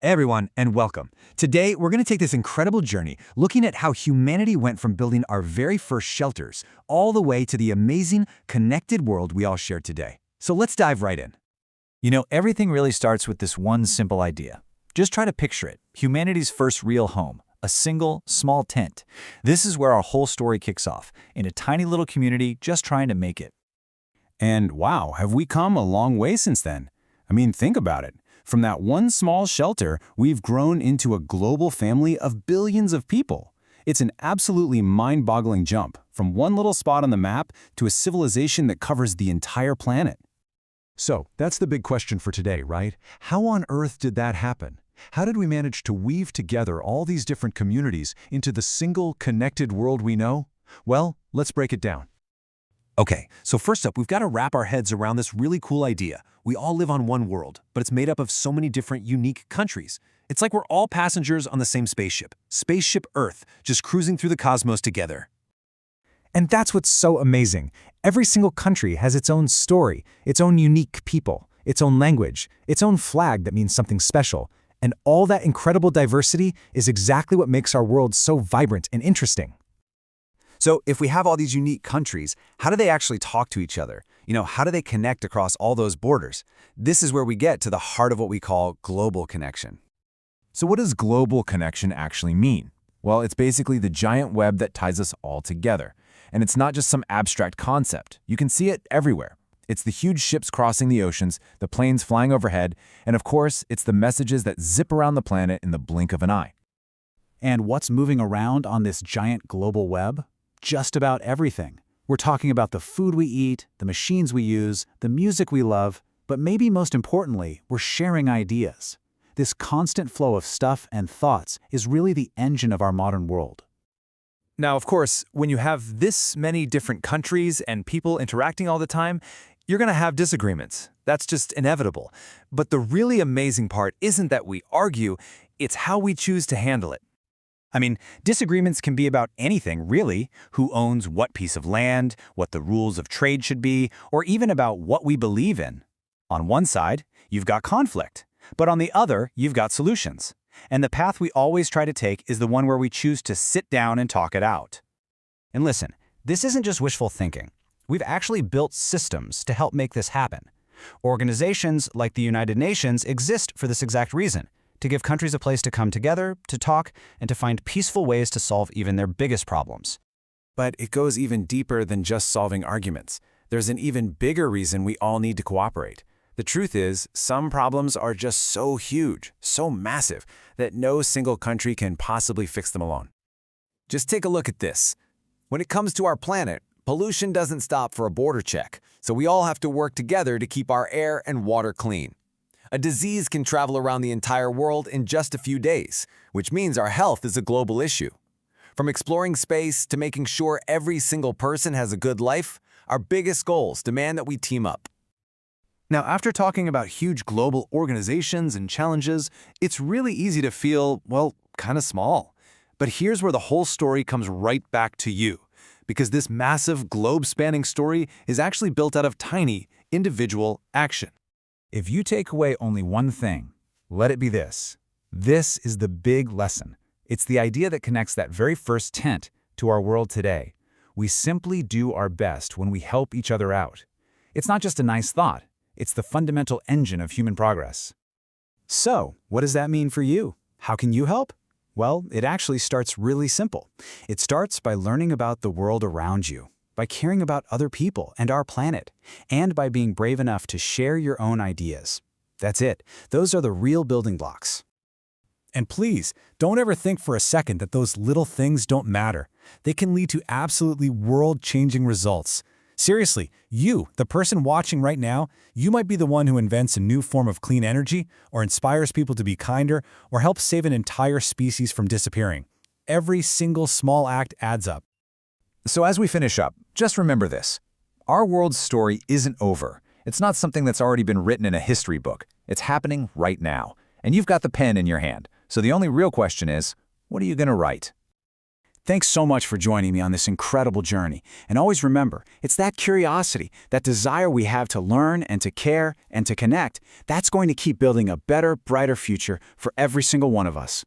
Hey everyone, and welcome. Today, we're going to take this incredible journey looking at how humanity went from building our very first shelters all the way to the amazing, connected world we all share today. So let's dive right in. Everything really starts with this one simple idea. Just try to picture it. Humanity's first real home. A single, small tent. This is where our whole story kicks off, in a tiny little community just trying to make it. And wow, have we come a long way since then? Think about it. From that one small shelter, we've grown into a global family of billions of people. It's an absolutely mind-boggling jump, from one little spot on the map to a civilization that covers the entire planet. So, that's the big question for today, right? How on earth did that happen? How did we manage to weave together all these different communities into the single, connected world we know? Well, let's break it down. Okay, so first up, we've got to wrap our heads around this really cool idea. We all live on one world, but it's made up of so many different unique countries. It's like we're all passengers on the same spaceship. Spaceship Earth, just cruising through the cosmos together. And that's what's so amazing. Every single country has its own story, its own unique people, its own language, its own flag that means something special. And all that incredible diversity is exactly what makes our world so vibrant and interesting. So if we have all these unique countries, how do they actually talk to each other? How do they connect across all those borders? This is where we get to the heart of what we call global connection. So what does global connection actually mean? Well, it's basically the giant web that ties us all together. And it's not just some abstract concept. You can see it everywhere. It's the huge ships crossing the oceans, the planes flying overhead, and of course, it's the messages that zip around the planet in the blink of an eye. And what's moving around on this giant global web? Just about everything. We're talking about the food we eat, the machines we use, the music we love, but maybe most importantly, we're sharing ideas. This constant flow of stuff and thoughts is really the engine of our modern world. Now, of course, when you have this many different countries and people interacting all the time, you're going to have disagreements. That's just inevitable. But the really amazing part isn't that we argue, it's how we choose to handle it. Disagreements can be about anything, really. Who owns what piece of land, what the rules of trade should be, or even about what we believe in. On one side, you've got conflict, but on the other, you've got solutions. And the path we always try to take is the one where we choose to sit down and talk it out. And listen, this isn't just wishful thinking. We've actually built systems to help make this happen. Organizations like the United Nations exist for this exact reason, to give countries a place to come together, to talk, and to find peaceful ways to solve even their biggest problems. But it goes even deeper than just solving arguments. There's an even bigger reason we all need to cooperate. The truth is, some problems are just so huge, so massive, that no single country can possibly fix them alone. Just take a look at this. When it comes to our planet, pollution doesn't stop for a border check, so we all have to work together to keep our air and water clean. A disease can travel around the entire world in just a few days, which means our health is a global issue. From exploring space to making sure every single person has a good life, our biggest goals demand that we team up. Now, after talking about huge global organizations and challenges, it's really easy to feel, kind of small. But here's where the whole story comes right back to you, because this massive globe-spanning story is actually built out of tiny, individual action. If you take away only one thing, let it be this. This is the big lesson. It's the idea that connects that very first tent to our world today. We simply do our best when we help each other out. It's not just a nice thought. It's the fundamental engine of human progress. So, what does that mean for you? How can you help? Well, it actually starts really simple. It starts by learning about the world around you, by caring about other people and our planet, and by being brave enough to share your own ideas. That's it. Those are the real building blocks. And please, don't ever think for a second that those little things don't matter. They can lead to absolutely world-changing results. Seriously, you, the person watching right now, you might be the one who invents a new form of clean energy, or inspires people to be kinder, or helps save an entire species from disappearing. Every single small act adds up. So as we finish up, just remember this. Our world's story isn't over. It's not something that's already been written in a history book. It's happening right now. And you've got the pen in your hand. So the only real question is, what are you going to write? Thanks so much for joining me on this incredible journey. And always remember, it's that curiosity, that desire we have to learn and to care and to connect, that's going to keep building a better, brighter future for every single one of us.